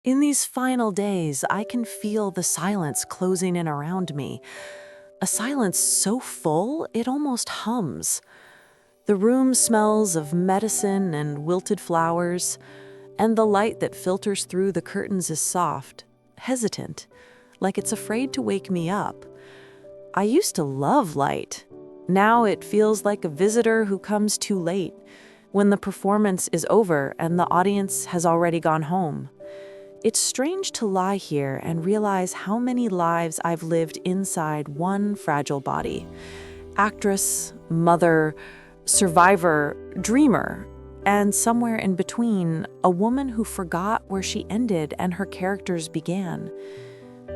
In these final days, I can feel the silence closing in around me. A silence so full, it almost hums. The room smells of medicine and wilted flowers, and the light that filters through the curtains is soft, hesitant, like it's afraid to wake me up. I used to love light. Now it feels like a visitor who comes too late, when the performance is over and the audience has already gone home. It's strange to lie here and realize how many lives I've lived inside one fragile body. Actress, mother, survivor, dreamer, and somewhere in between, a woman who forgot where she ended and her characters began.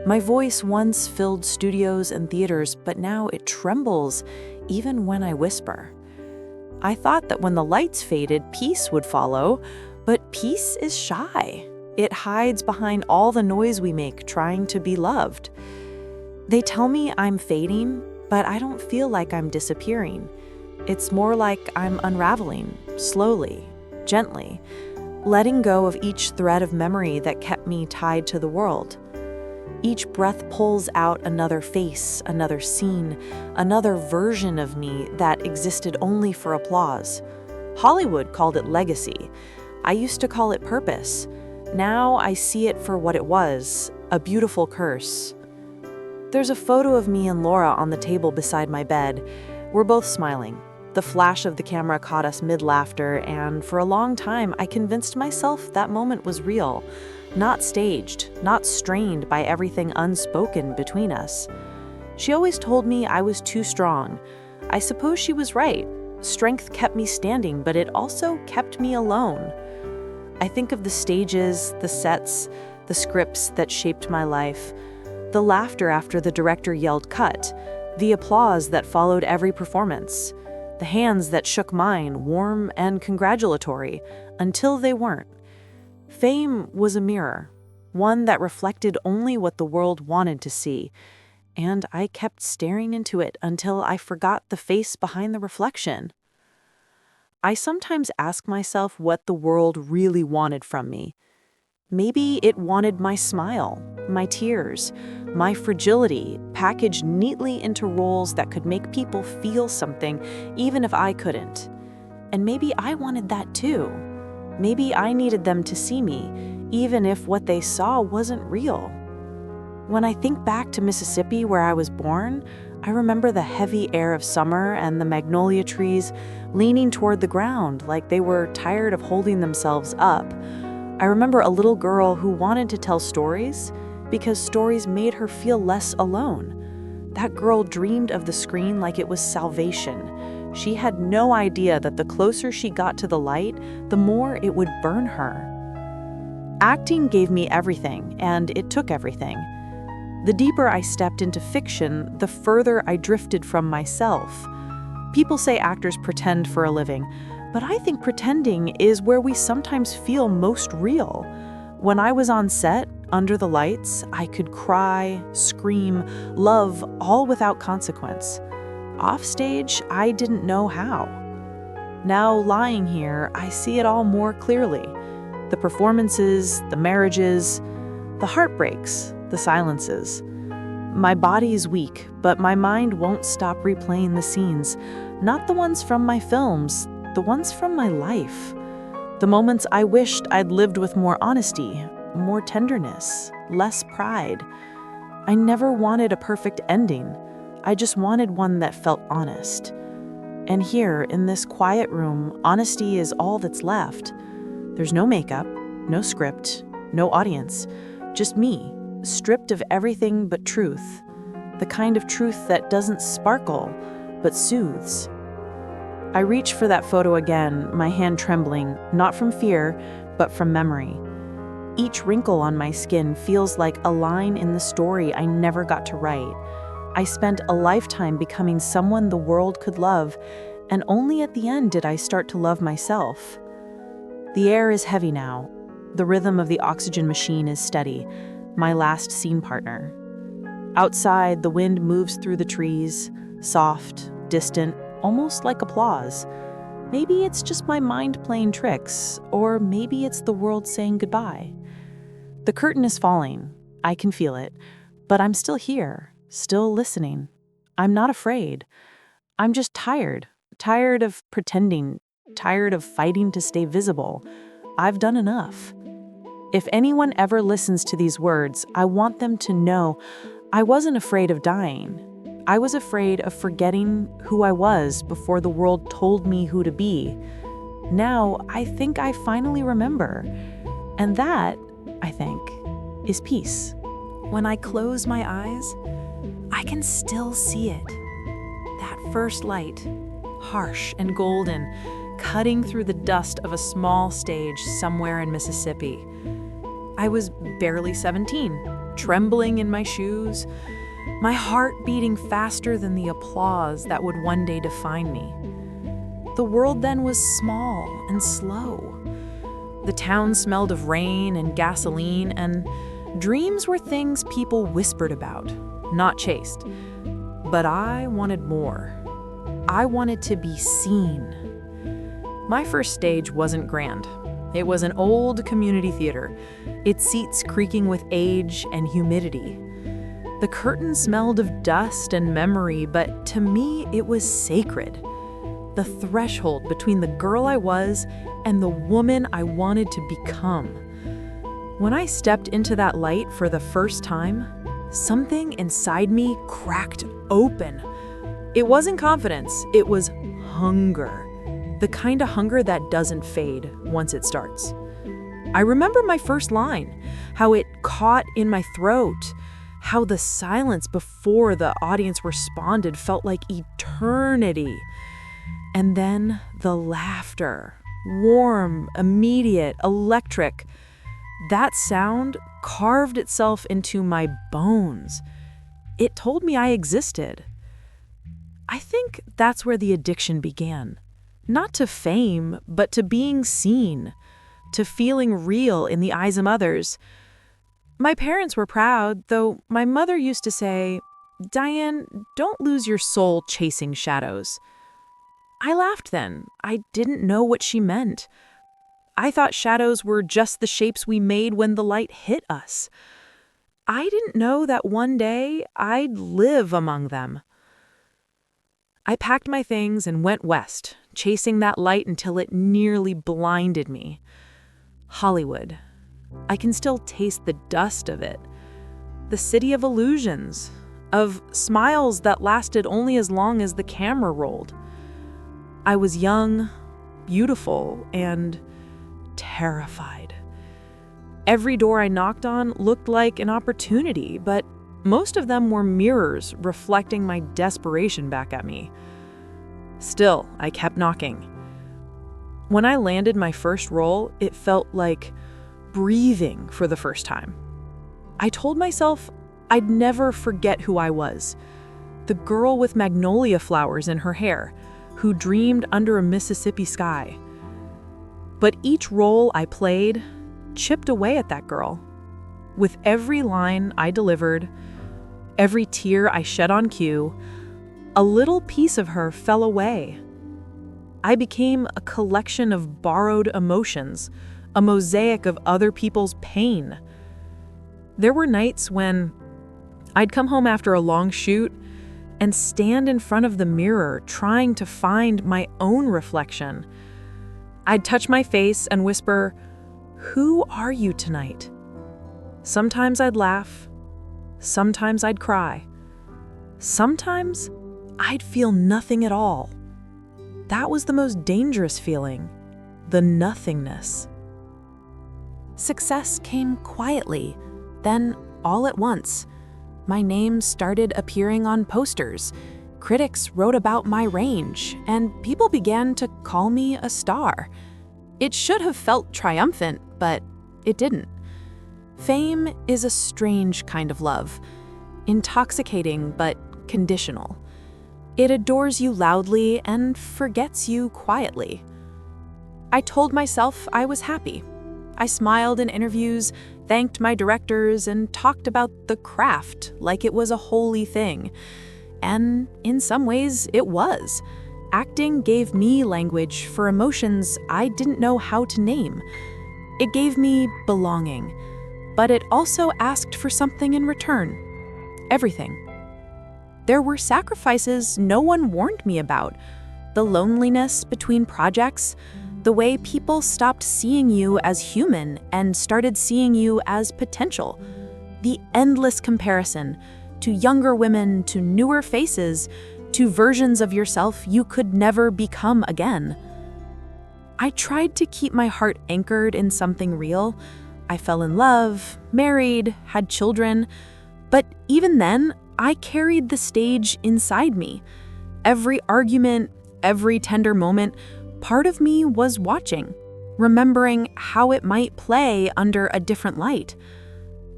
My voice once filled studios and theaters, but now it trembles even when I whisper. I thought that when the lights faded, peace would follow, but peace is shy. It hides behind all the noise we make trying to be loved. They tell me I'm fading, but I don't feel like I'm disappearing. It's more like I'm unraveling, slowly, gently, letting go of each thread of memory that kept me tied to the world. Each breath pulls out another face, another scene, another version of me that existed only for applause. Hollywood called it legacy. I used to call it purpose. Now I see it for what it was, a beautiful curse. There's a photo of me and Laura on the table beside my bed. We're both smiling. The flash of the camera caught us mid-laughter, and for a long time I convinced myself that moment was real, not staged, not strained by everything unspoken between us. She always told me I was too strong. I suppose she was right. Strength kept me standing, but it also kept me alone. I think of the stages, the sets, the scripts that shaped my life, the laughter after the director yelled cut, the applause that followed every performance, the hands that shook mine, warm and congratulatory, until they weren't. Fame was a mirror, one that reflected only what the world wanted to see, and I kept staring into it until I forgot the face behind the reflection. I sometimes ask myself what the world really wanted from me. Maybe it wanted my smile, my tears, my fragility, packaged neatly into roles that could make people feel something, even if I couldn't. And maybe I wanted that too. Maybe I needed them to see me, even if what they saw wasn't real. When I think back to Mississippi, where I was born, I remember the heavy air of summer and the magnolia trees leaning toward the ground like they were tired of holding themselves up. I remember a little girl who wanted to tell stories because stories made her feel less alone. That girl dreamed of the screen like it was salvation. She had no idea that the closer she got to the light, the more it would burn her. Acting gave me everything, and it took everything. The deeper I stepped into fiction, the further I drifted from myself. People say actors pretend for a living, but I think pretending is where we sometimes feel most real. When I was on set, under the lights, I could cry, scream, love, all without consequence. Offstage, I didn't know how. Now, lying here, I see it all more clearly. The performances, the marriages, the heartbreaks, the silences. My body's weak, but my mind won't stop replaying the scenes, not the ones from my films, the ones from my life. The moments I wished I'd lived with more honesty, more tenderness, less pride. I never wanted a perfect ending. I just wanted one that felt honest. And here, in this quiet room, honesty is all that's left. There's no makeup, no script, no audience, just me, stripped of everything but truth. The kind of truth that doesn't sparkle, but soothes. I reach for that photo again, my hand trembling, not from fear, but from memory. Each wrinkle on my skin feels like a line in the story I never got to write. I spent a lifetime becoming someone the world could love, and only at the end did I start to love myself. The air is heavy now. The rhythm of the oxygen machine is steady, my last scene partner. Outside, the wind moves through the trees, soft, distant, almost like applause. Maybe it's just my mind playing tricks, or maybe it's the world saying goodbye. The curtain is falling. I can feel it. But I'm still here, still listening. I'm not afraid. I'm just tired. Tired of pretending. Tired of fighting to stay visible. I've done enough. If anyone ever listens to these words, I want them to know I wasn't afraid of dying. I was afraid of forgetting who I was before the world told me who to be. Now, I think I finally remember. And that, I think, is peace. When I close my eyes, I can still see it. That first light, harsh and golden, cutting through the dust of a small stage somewhere in Mississippi. I was barely 17, trembling in my shoes, my heart beating faster than the applause that would one day define me. The world then was small and slow. The town smelled of rain and gasoline, and dreams were things people whispered about, not chased. But I wanted more. I wanted to be seen. My first stage wasn't grand. It was an old community theater, its seats creaking with age and humidity. The curtain smelled of dust and memory, but to me it was sacred. The threshold between the girl I was and the woman I wanted to become. When I stepped into that light for the first time, something inside me cracked open. It wasn't confidence, it was hunger. The kind of hunger that doesn't fade once it starts. I remember my first line, how it caught in my throat, how the silence before the audience responded felt like eternity. And then the laughter, warm, immediate, electric. That sound carved itself into my bones. It told me I existed. I think that's where the addiction began. Not to fame, but to being seen, to feeling real in the eyes of others. My parents were proud, though my mother used to say, "Diane, don't lose your soul chasing shadows." I laughed then. I didn't know what she meant. I thought shadows were just the shapes we made when the light hit us. I didn't know that one day I'd live among them. I packed my things and went west, chasing that light until it nearly blinded me. Hollywood. I can still taste the dust of it. The city of illusions, of smiles that lasted only as long as the camera rolled. I was young, beautiful, and terrified. Every door I knocked on looked like an opportunity, but most of them were mirrors reflecting my desperation back at me. Still, I kept knocking. When I landed my first role, it felt like breathing for the first time. I told myself I'd never forget who I was. The girl with magnolia flowers in her hair, who dreamed under a Mississippi sky. But each role I played chipped away at that girl. With every line I delivered, every tear I shed on cue, a little piece of her fell away. I became a collection of borrowed emotions, a mosaic of other people's pain. There were nights when I'd come home after a long shoot and stand in front of the mirror trying to find my own reflection. I'd touch my face and whisper, "Who are you tonight?" Sometimes I'd laugh. Sometimes I'd cry. Sometimes I'd feel nothing at all. That was the most dangerous feeling, the nothingness. Success came quietly, then all at once. My name started appearing on posters. Critics wrote about my range, and people began to call me a star. It should have felt triumphant, but it didn't. Fame is a strange kind of love, intoxicating but conditional. It adores you loudly and forgets you quietly. I told myself I was happy. I smiled in interviews, thanked my directors, and talked about the craft like it was a holy thing. And in some ways, it was. Acting gave me language for emotions I didn't know how to name. It gave me belonging. but it also asked for something in return. Everything. There were sacrifices no one warned me about. The loneliness between projects, the way people stopped seeing you as human and started seeing you as potential. The endless comparison to younger women, to newer faces, to versions of yourself you could never become again. I tried to keep my heart anchored in something real. I fell in love, married, had children, but even then, I carried the stage inside me. Every argument, every tender moment, part of me was watching, remembering how it might play under a different light.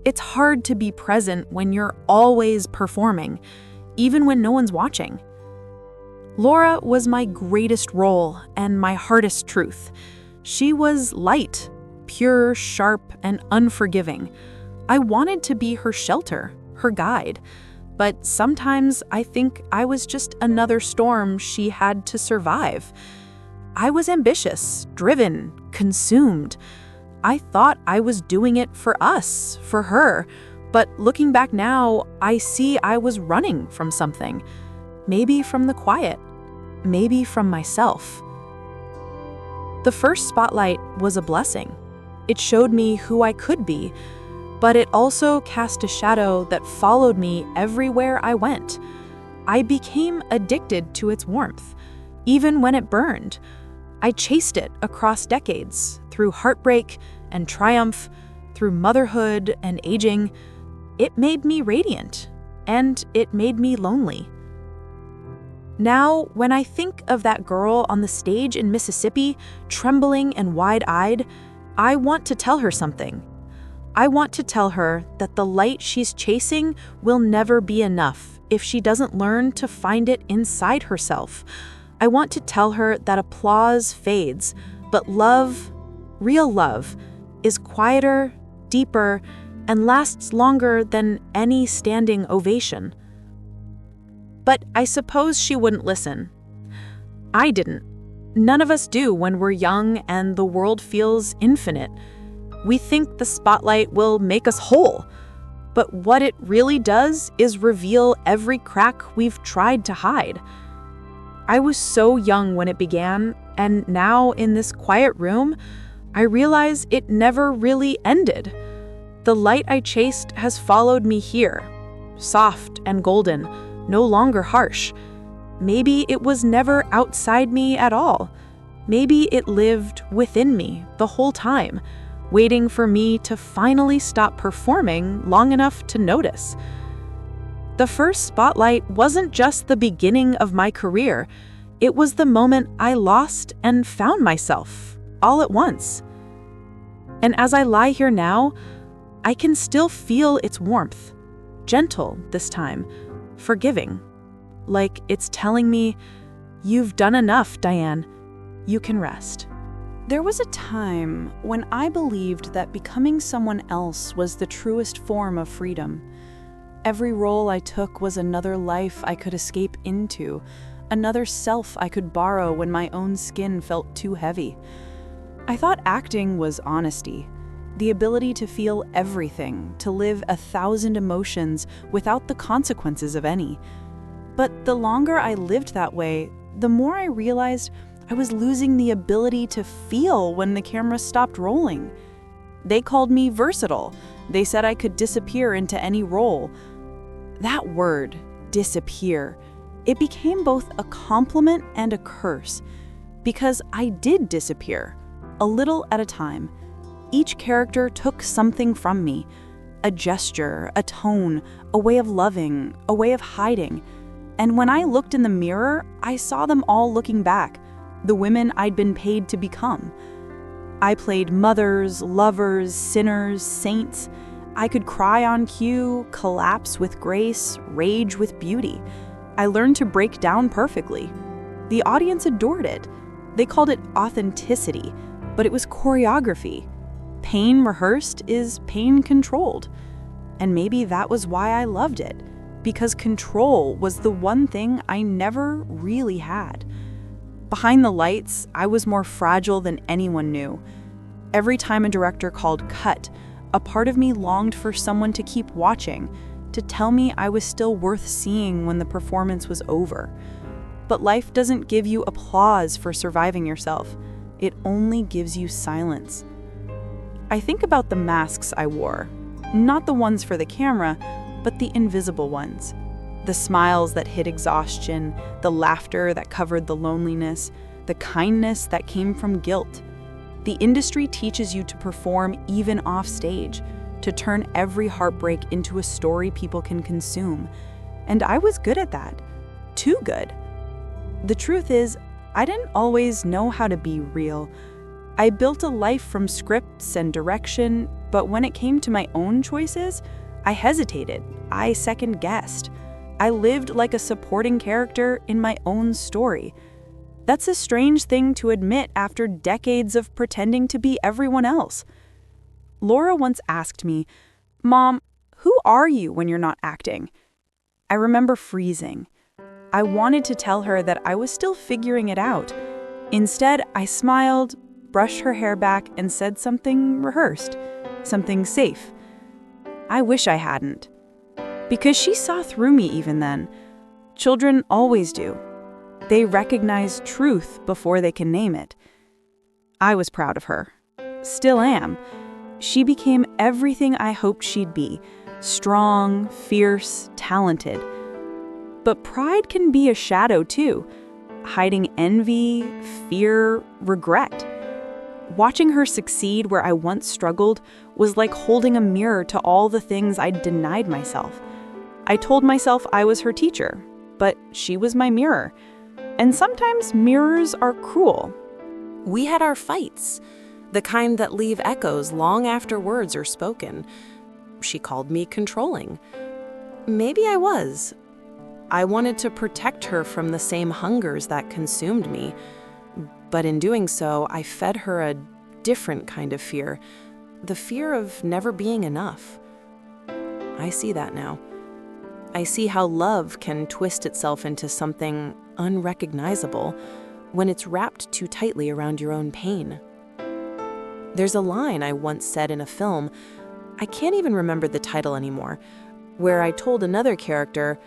It's hard to be present when you're always performing, even when no one's watching. Laura was my greatest role and my hardest truth. She was light, pure, sharp, and unforgiving. I wanted to be her shelter, her guide, but sometimes I think I was just another storm she had to survive. I was ambitious, driven, consumed. I thought I was doing it for us, for her, but looking back now, I see I was running from something. Maybe from the quiet, maybe from myself. The first spotlight was a blessing. It showed me who I could be, but it also cast a shadow that followed me everywhere I went. I became addicted to its warmth, even when it burned. I chased it across decades, through heartbreak and triumph, through motherhood and aging. It made me radiant, and it made me lonely. Now, when I think of that girl on the stage in Mississippi, trembling and wide-eyed, I want to tell her something. I want to tell her that the light she's chasing will never be enough if she doesn't learn to find it inside herself. I want to tell her that applause fades, but love, real love, is quieter, deeper, and lasts longer than any standing ovation. But I suppose she wouldn't listen. I didn't. None of us do when we're young and the world feels infinite. We think the spotlight will make us whole, but what it really does is reveal every crack we've tried to hide. I was so young when it began, and now in this quiet room, I realize it never really ended. The light I chased has followed me here, soft and golden, no longer harsh. Maybe it was never outside me at all. Maybe it lived within me the whole time, waiting for me to finally stop performing long enough to notice. The first spotlight wasn't just the beginning of my career. It was the moment I lost and found myself, all at once. And as I lie here now, I can still feel its warmth, gentle this time, forgiving, like it's telling me, "You've done enough, Diane. You can rest." There was a time when I believed that becoming someone else was the truest form of freedom. Every role I took was another life I could escape into, another self I could borrow when my own skin felt too heavy. I thought acting was honesty, the ability to feel everything, to live 1,000 emotions without the consequences of any. But the longer I lived that way, the more I realized I was losing the ability to feel when the camera stopped rolling. They called me versatile. They said I could disappear into any role. That word, disappear, it became both a compliment and a curse, because I did disappear, a little at a time. Each character took something from me, a gesture, a tone, a way of loving, a way of hiding. And when I looked in the mirror, I saw them all looking back, the women I'd been paid to become. I played mothers, lovers, sinners, saints. I could cry on cue, collapse with grace, rage with beauty. I learned to break down perfectly. The audience adored it. They called it authenticity, but it was choreography. Pain rehearsed is pain controlled. And maybe that was why I loved it, because control was the one thing I never really had. Behind the lights, I was more fragile than anyone knew. Every time a director called cut, A part of me longed for someone to keep watching, to tell me I was still worth seeing when the performance was over. But life doesn't give you applause for surviving yourself. It only gives you silence. I think about the masks I wore, not the ones for the camera, but the invisible ones. The smiles that hid exhaustion, the laughter that covered the loneliness, the kindness that came from guilt. The industry teaches you to perform even off stage, to turn every heartbreak into a story people can consume. And I was good at that. Too good. The truth is, I didn't always know how to be real. I built a life from scripts and direction, but when it came to my own choices, I hesitated. I second-guessed. I lived like a supporting character in my own story. That's a strange thing to admit after decades of pretending to be everyone else. Laura once asked me, "Mom, who are you when you're not acting?" I remember freezing. I wanted to tell her that I was still figuring it out. Instead, I smiled, brushed her hair back, and said something rehearsed, something safe. I wish I hadn't. Because she saw through me even then. Children always do. They recognize truth before they can name it. I was proud of her. Still am. She became everything I hoped she'd be. Strong, fierce, talented. But pride can be a shadow too, hiding envy, fear, regret. Watching her succeed where I once struggled was like holding a mirror to all the things I'd denied myself. I told myself I was her teacher, but she was my mirror. And sometimes mirrors are cruel. We had our fights, the kind that leave echoes long after words are spoken. She called me controlling. Maybe I was. I wanted to protect her from the same hungers that consumed me. But in doing so, I fed her a different kind of fear, the fear of never being enough. I see that now. I see how love can twist itself into something unrecognizable when it's wrapped too tightly around your own pain. There's a line I once said in a film, I can't even remember the title anymore, where I told another character,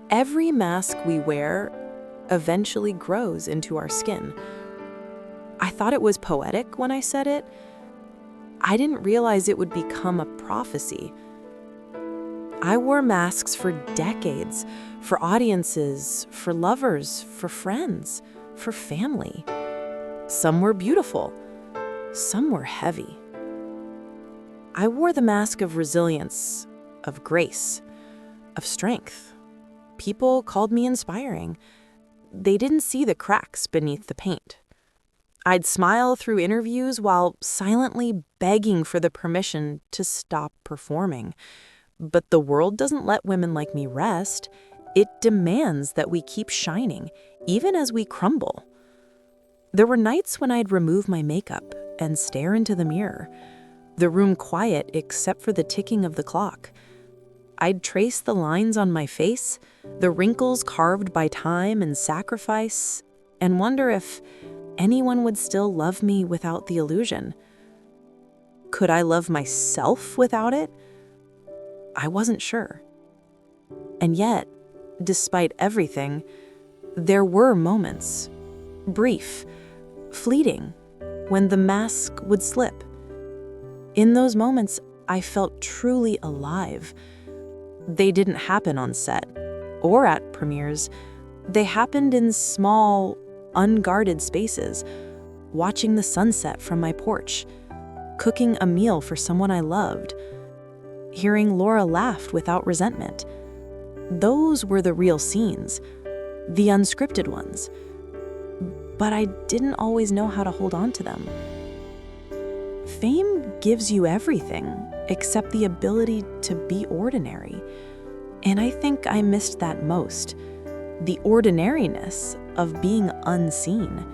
"Every mask we wear eventually grows into our skin." I thought it was poetic when I said it. I didn't realize it would become a prophecy. I wore masks for decades, for audiences, for lovers, for friends, for family. Some were beautiful, some were heavy. I wore the mask of resilience, of grace, of strength. People called me inspiring. They didn't see the cracks beneath the paint. I'd smile through interviews while silently begging for the permission to stop performing. But the world doesn't let women like me rest. It demands that we keep shining, even as we crumble. There were nights when I'd remove my makeup and stare into the mirror, the room quiet except for the ticking of the clock. I'd trace the lines on my face, the wrinkles carved by time and sacrifice, and wonder if anyone would still love me without the illusion. Could I love myself without it? I wasn't sure. And yet, despite everything, there were moments, brief, fleeting, when the mask would slip. In those moments, I felt truly alive. They didn't happen on set or at premieres. They happened in small, unguarded spaces, watching the sunset from my porch, cooking a meal for someone I loved, hearing Laura laugh without resentment. Those were the real scenes, the unscripted ones. But I didn't always know how to hold on to them. Fame gives you everything except the ability to be ordinary. And I think I missed that most, the ordinariness of being unseen.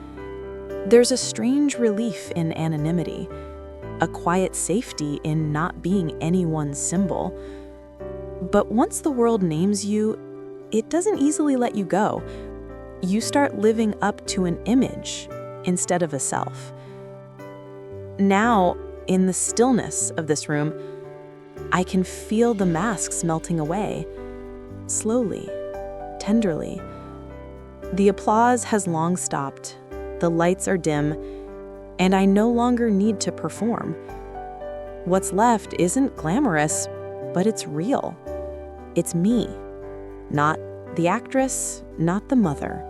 There's a strange relief in anonymity, a quiet safety in not being anyone's symbol. But once the world names you, it doesn't easily let you go. You start living up to an image instead of a self. Now, in the stillness of this room, I can feel the masks melting away, slowly, tenderly. The applause has long stopped, the lights are dim, and I no longer need to perform. What's left isn't glamorous, but it's real. It's me, not the actress, not the mother,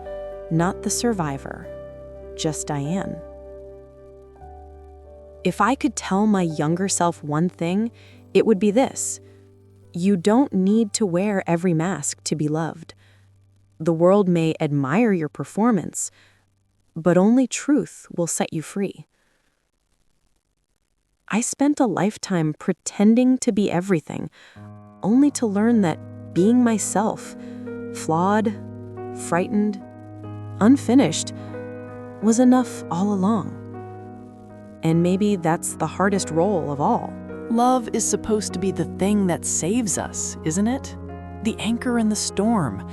not the survivor, just Diane. If I could tell my younger self one thing, it would be this: you don't need to wear every mask to be loved. The world may admire your performance, but only truth will set you free. I spent a lifetime pretending to be everything, only to learn that being myself, flawed, frightened, unfinished, was enough all along. And maybe that's the hardest role of all. Love is supposed to be the thing that saves us, isn't it? The anchor in the storm.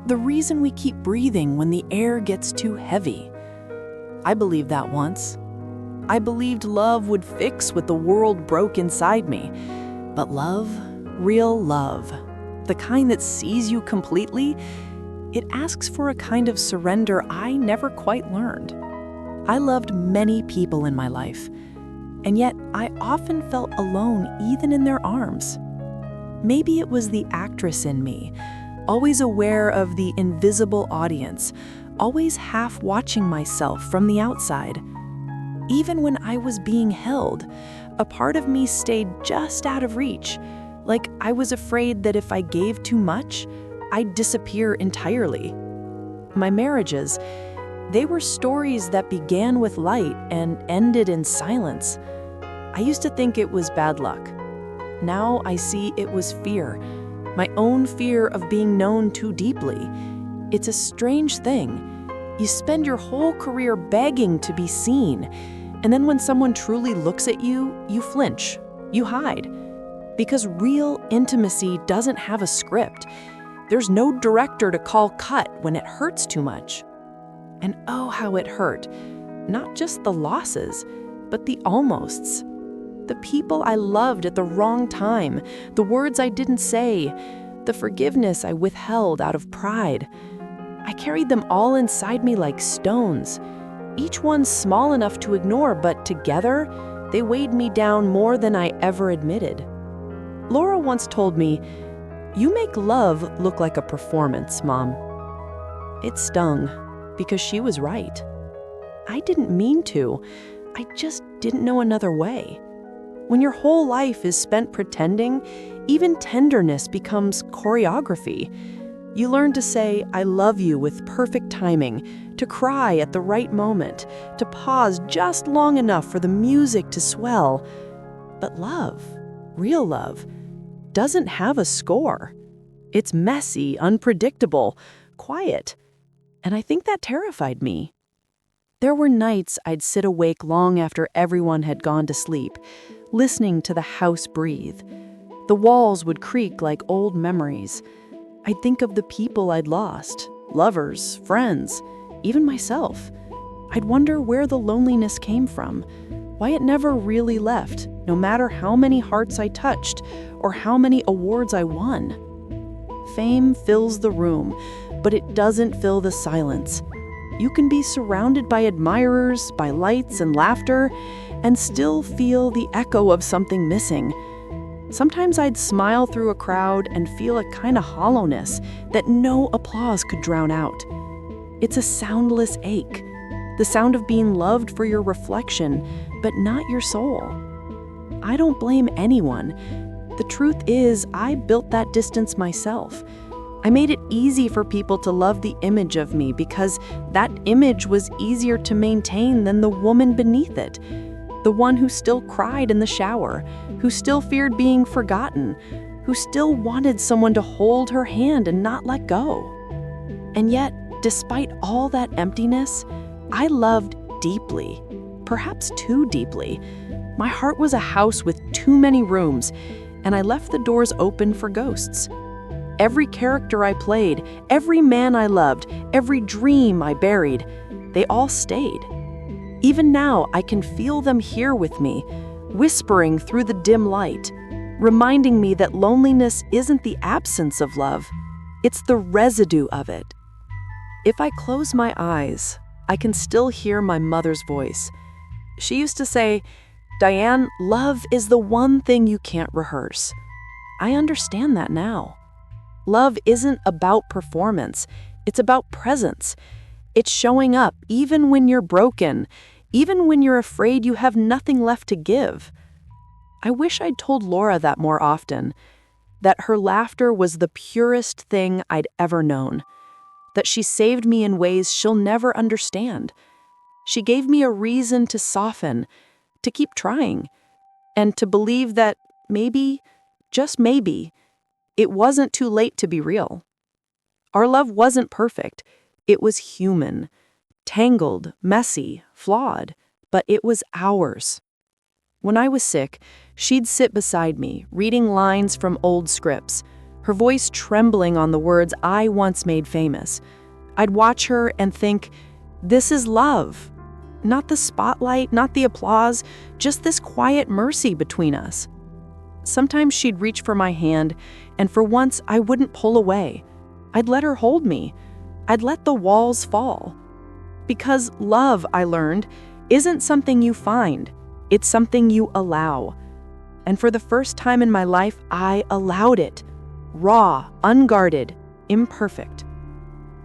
The reason we keep breathing when the air gets too heavy. I believed that once. I believed love would fix what the world broke inside me. But love, real love, the kind that sees you completely, it asks for a kind of surrender I never quite learned. I loved many people in my life, and yet I often felt alone even in their arms. Maybe it was the actress in me, always aware of the invisible audience, always half watching myself from the outside. Even when I was being held, a part of me stayed just out of reach, like I was afraid that if I gave too much, I'd disappear entirely. My marriages, they were stories that began with light and ended in silence. I used to think it was bad luck. Now I see it was fear, my own fear of being known too deeply. It's a strange thing. You spend your whole career begging to be seen, and then when someone truly looks at you, you flinch, you hide. Because real intimacy doesn't have a script. There's no director to call cut when it hurts too much. And oh, how it hurt. Not just the losses, but the almosts. The people I loved at the wrong time, the words I didn't say, the forgiveness I withheld out of pride. I carried them all inside me like stones, each one small enough to ignore, but together, they weighed me down more than I ever admitted. Laura once told me, "You make love look like a performance, Mom." It stung, because she was right. I didn't mean to. I just didn't know another way. When your whole life is spent pretending, even tenderness becomes choreography. You learn to say, "I love you" with perfect timing, to cry at the right moment, to pause just long enough for the music to swell. But love, real love, doesn't have a score. It's messy, unpredictable, quiet. And I think that terrified me. There were nights I'd sit awake long after everyone had gone to sleep, listening to the house breathe. The walls would creak like old memories. I'd think of the people I'd lost, lovers, friends, even myself. I'd wonder where the loneliness came from, why it never really left, no matter how many hearts I touched or how many awards I won. Fame fills the room, but it doesn't fill the silence. You can be surrounded by admirers, by lights and laughter, and still feel the echo of something missing. Sometimes I'd smile through a crowd and feel a kind of hollowness that no applause could drown out. It's a soundless ache, the sound of being loved for your reflection, but not your soul. I don't blame anyone. The truth is, I built that distance myself. I made it easy for people to love the image of me because that image was easier to maintain than the woman beneath it. The one who still cried in the shower, who still feared being forgotten, who still wanted someone to hold her hand and not let go. And yet, despite all that emptiness, I loved deeply, perhaps too deeply. My heart was a house with too many rooms, and I left the doors open for ghosts. Every character I played, every man I loved, every dream I buried, they all stayed. Even now, I can feel them here with me, whispering through the dim light, reminding me that loneliness isn't the absence of love, it's the residue of it. If I close my eyes, I can still hear my mother's voice. She used to say, "Diane, love is the one thing you can't rehearse." I understand that now. Love isn't about performance, it's about presence. It's showing up even when you're broken, even when you're afraid you have nothing left to give. I wish I'd told Laura that more often, that her laughter was the purest thing I'd ever known, that she saved me in ways she'll never understand. She gave me a reason to soften, to keep trying, and to believe that maybe, just maybe, it wasn't too late to be real. Our love wasn't perfect. It was human, tangled, messy, flawed, but it was ours. When I was sick, she'd sit beside me, reading lines from old scripts, her voice trembling on the words I once made famous. I'd watch her and think, this is love. Not the spotlight, not the applause, just this quiet mercy between us. Sometimes she'd reach for my hand, and for once I wouldn't pull away. I'd let her hold me. I'd let the walls fall. Because love, I learned, isn't something you find. It's something you allow. And for the first time in my life, I allowed it. Raw, unguarded, imperfect.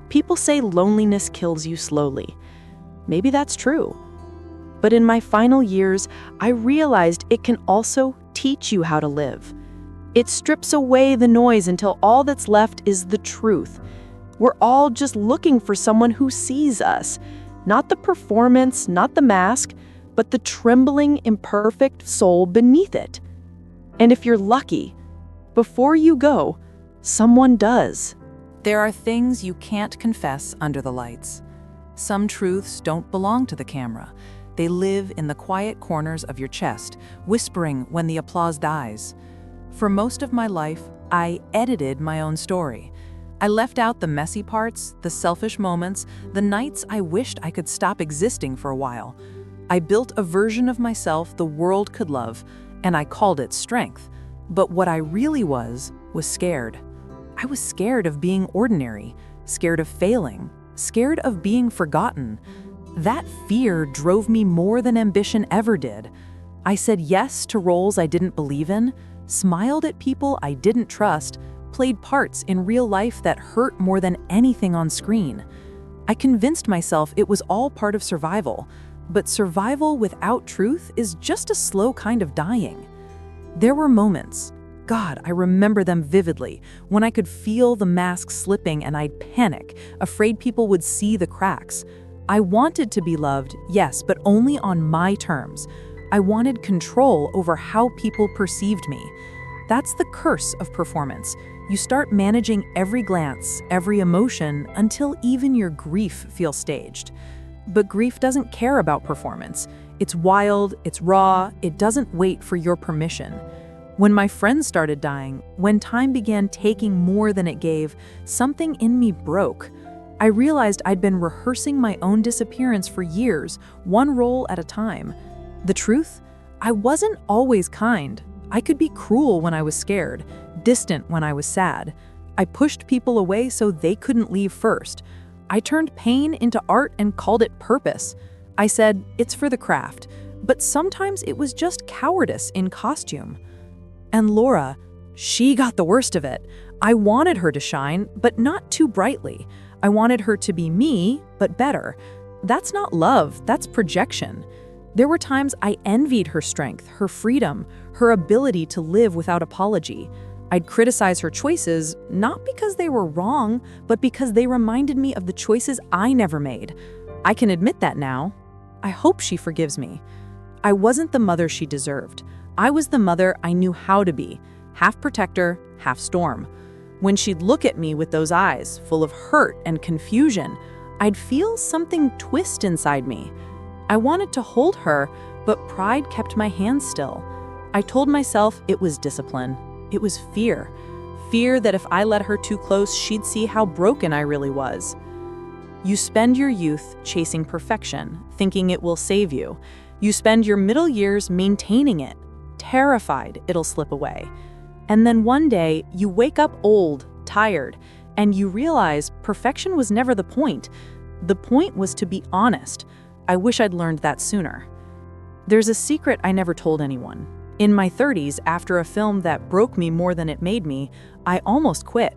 People say loneliness kills you slowly. Maybe that's true. But in my final years, I realized it can also teach you how to live. It strips away the noise until all that's left is the truth. We're all just looking for someone who sees us. Not the performance, not the mask, but the trembling, imperfect soul beneath it. And if you're lucky, before you go, someone does. There are things you can't confess under the lights. Some truths don't belong to the camera. They live in the quiet corners of your chest, whispering when the applause dies. For most of my life, I edited my own story. I left out the messy parts, the selfish moments, the nights I wished I could stop existing for a while. I built a version of myself the world could love, and I called it strength. But what I really was scared. I was scared of being ordinary, scared of failing, scared of being forgotten. That fear drove me more than ambition ever did. I said yes to roles I didn't believe in, smiled at people I didn't trust, played parts in real life that hurt more than anything on screen. I convinced myself it was all part of survival, but survival without truth is just a slow kind of dying. There were moments, God, I remember them vividly, when I could feel the mask slipping and I'd panic, afraid people would see the cracks. I wanted to be loved, yes, but only on my terms. I wanted control over how people perceived me. That's the curse of performance. You start managing every glance, every emotion, until even your grief feels staged. But grief doesn't care about performance. It's wild, it's raw, it doesn't wait for your permission. When my friends started dying, when time began taking more than it gave, something in me broke. I realized I'd been rehearsing my own disappearance for years, one role at a time. The truth? I wasn't always kind. I could be cruel when I was scared, distant when I was sad. I pushed people away so they couldn't leave first. I turned pain into art and called it purpose. I said, it's for the craft, but sometimes it was just cowardice in costume. And Laura, she got the worst of it. I wanted her to shine, but not too brightly. I wanted her to be me, but better. That's not love, that's projection. There were times I envied her strength, her freedom, her ability to live without apology. I'd criticize her choices, not because they were wrong, but because they reminded me of the choices I never made. I can admit that now. I hope she forgives me. I wasn't the mother she deserved. I was the mother I knew how to be, half protector, half storm. When she'd look at me with those eyes, full of hurt and confusion, I'd feel something twist inside me. I wanted to hold her, but pride kept my hands still. I told myself it was discipline. It was fear. Fear that if I let her too close, she'd see how broken I really was. You spend your youth chasing perfection, thinking it will save you. You spend your middle years maintaining it, terrified it'll slip away. And then one day, you wake up old, tired, and you realize perfection was never the point. The point was to be honest. I wish I'd learned that sooner. There's a secret I never told anyone. In my 30s, after a film that broke me more than it made me, I almost quit.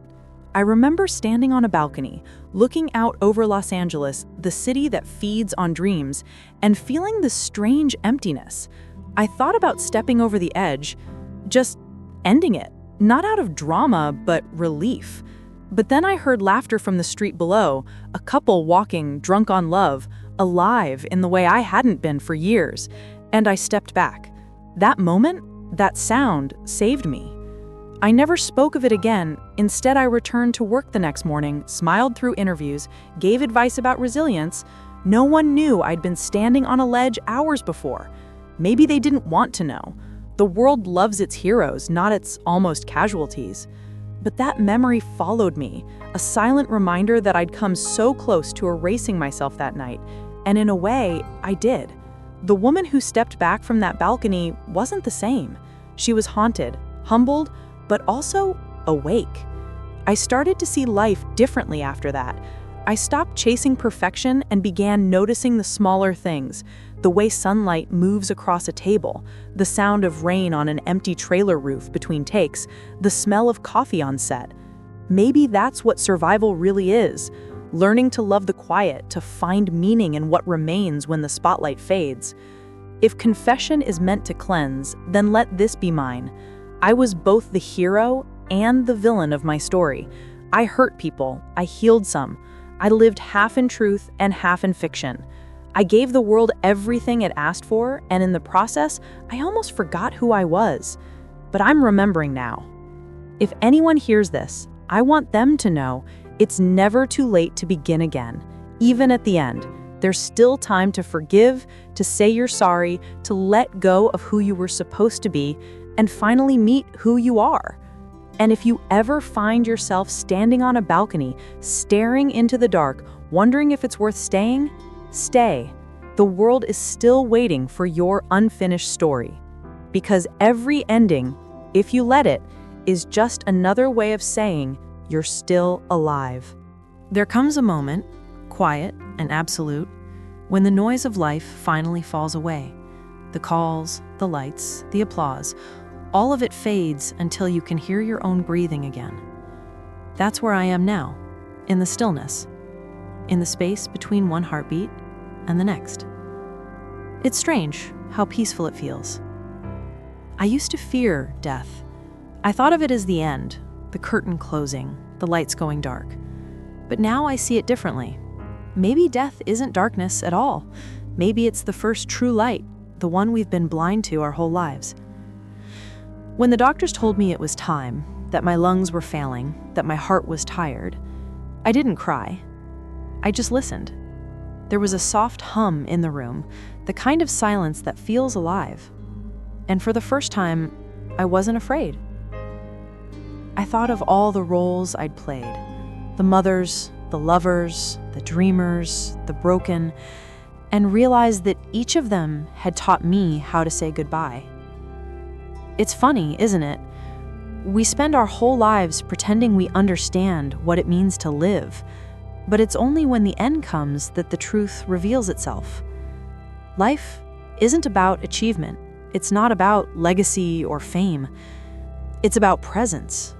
I remember standing on a balcony, looking out over Los Angeles, the city that feeds on dreams, and feeling this strange emptiness. I thought about stepping over the edge, just ending it, not out of drama, but relief. But then I heard laughter from the street below, a couple walking, drunk on love, alive in the way I hadn't been for years, and I stepped back. That moment, that sound, saved me. I never spoke of it again. Instead, I returned to work the next morning, smiled through interviews, gave advice about resilience. No one knew I'd been standing on a ledge hours before. Maybe they didn't want to know. The world loves its heroes, not its almost casualties. But that memory followed me, a silent reminder that I'd come so close to erasing myself that night. And in a way, I did. The woman who stepped back from that balcony wasn't the same. She was haunted, humbled, but also awake. I started to see life differently after that. I stopped chasing perfection and began noticing the smaller things, the way sunlight moves across a table, the sound of rain on an empty trailer roof between takes, the smell of coffee on set. Maybe that's what survival really is, learning to love the quiet, to find meaning in what remains when the spotlight fades. If confession is meant to cleanse, then let this be mine. I was both the hero and the villain of my story. I hurt people, I healed some. I lived half in truth and half in fiction. I gave the world everything it asked for, and in the process, I almost forgot who I was. But I'm remembering now. If anyone hears this, I want them to know it's never too late to begin again. Even at the end, there's still time to forgive, to say you're sorry, to let go of who you were supposed to be, and finally meet who you are. And if you ever find yourself standing on a balcony, staring into the dark, wondering if it's worth staying, stay. The world is still waiting for your unfinished story. Because every ending, if you let it, is just another way of saying you're still alive. There comes a moment, quiet and absolute, when the noise of life finally falls away. The calls, the lights, the applause, all of it fades until you can hear your own breathing again. That's where I am now, in the stillness, in the space between one heartbeat and the next. It's strange how peaceful it feels. I used to fear death. I thought of it as the end, the curtain closing, the lights going dark. But now I see it differently. Maybe death isn't darkness at all. Maybe it's the first true light, the one we've been blind to our whole lives. When the doctors told me it was time, that my lungs were failing, that my heart was tired, I didn't cry. I just listened. There was a soft hum in the room, the kind of silence that feels alive. And for the first time, I wasn't afraid. I thought of all the roles I'd played, the mothers, the lovers, the dreamers, the broken, and realized that each of them had taught me how to say goodbye. It's funny, isn't it? We spend our whole lives pretending we understand what it means to live, but it's only when the end comes that the truth reveals itself. Life isn't about achievement. It's not about legacy or fame. It's about presence,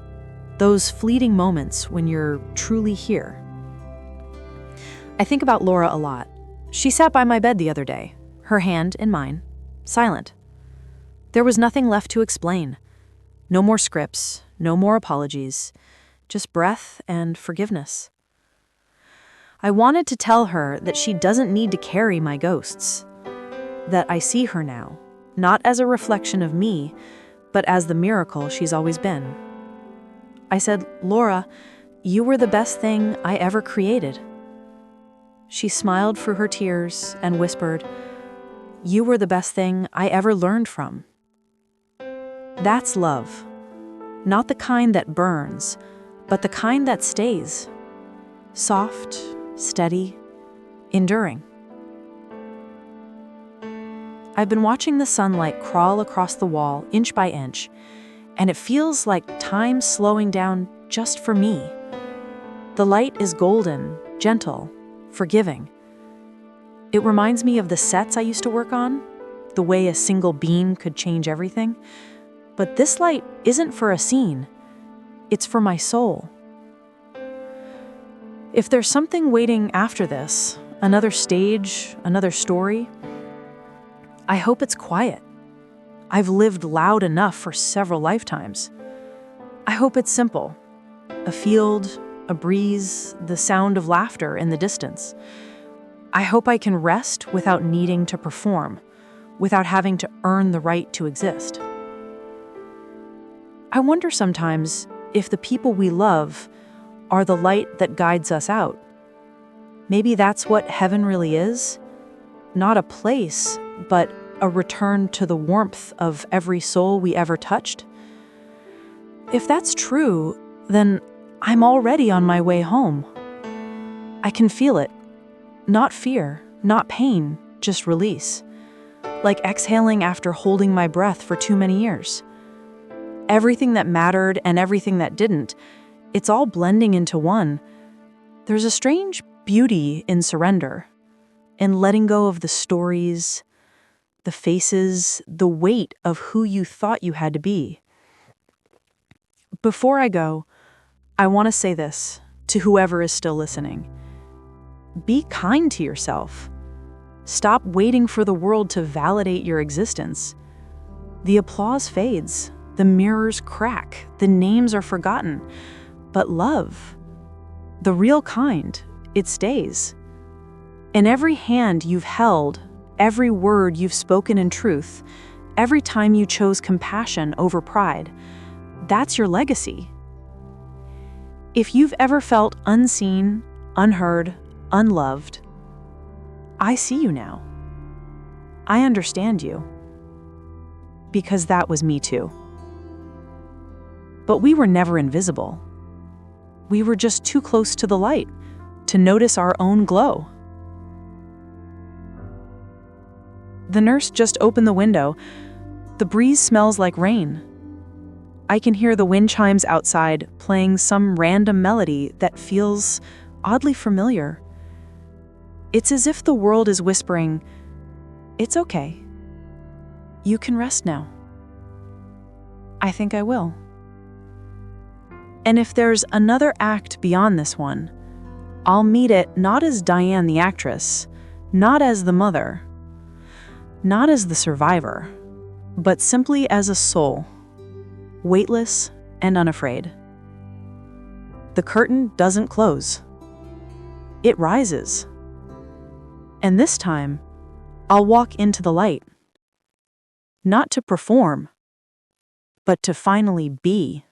those fleeting moments when you're truly here. I think about Laura a lot. She sat by my bed the other day, her hand in mine, silent. There was nothing left to explain. No more scripts, no more apologies, just breath and forgiveness. I wanted to tell her that she doesn't need to carry my ghosts, that I see her now, not as a reflection of me, but as the miracle she's always been. I said, "Laura, you were the best thing I ever created." She smiled through her tears and whispered, "You were the best thing I ever learned from." That's love. Not the kind that burns, but the kind that stays. Soft, steady, enduring. I've been watching the sunlight crawl across the wall inch by inch, and it feels like time's slowing down just for me. The light is golden, gentle, forgiving. It reminds me of the sets I used to work on, the way a single beam could change everything. But this light isn't for a scene. It's for my soul. If there's something waiting after this, another stage, another story, I hope it's quiet. I've lived loud enough for several lifetimes. I hope it's simple. A field, a breeze, the sound of laughter in the distance. I hope I can rest without needing to perform, without having to earn the right to exist. I wonder sometimes if the people we love are the light that guides us out. Maybe that's what heaven really is. Not a place, but a return to the warmth of every soul we ever touched. If that's true, then I'm already on my way home. I can feel it. Not fear, not pain, just release. Like exhaling after holding my breath for too many years. Everything that mattered and everything that didn't, it's all blending into one. There's a strange beauty in surrender, in letting go of the stories, the faces, the weight of who you thought you had to be. Before I go, I want to say this to whoever is still listening. Be kind to yourself. Stop waiting for the world to validate your existence. The applause fades, the mirrors crack, the names are forgotten. But love, the real kind, it stays. In every hand you've held, every word you've spoken in truth, every time you chose compassion over pride, that's your legacy. If you've ever felt unseen, unheard, unloved, I see you now. I understand you. Because that was me too. But we were never invisible. We were just too close to the light to notice our own glow. The nurse just opened the window. The breeze smells like rain. I can hear the wind chimes outside playing some random melody that feels oddly familiar. It's as if the world is whispering, "It's okay. You can rest now." I think I will. And if there's another act beyond this one, I'll meet it not as Diane the actress, not as the mother, not as the survivor, but simply as a soul, weightless and unafraid. The curtain doesn't close. It rises. And this time, I'll walk into the light. Not to perform, but to finally be.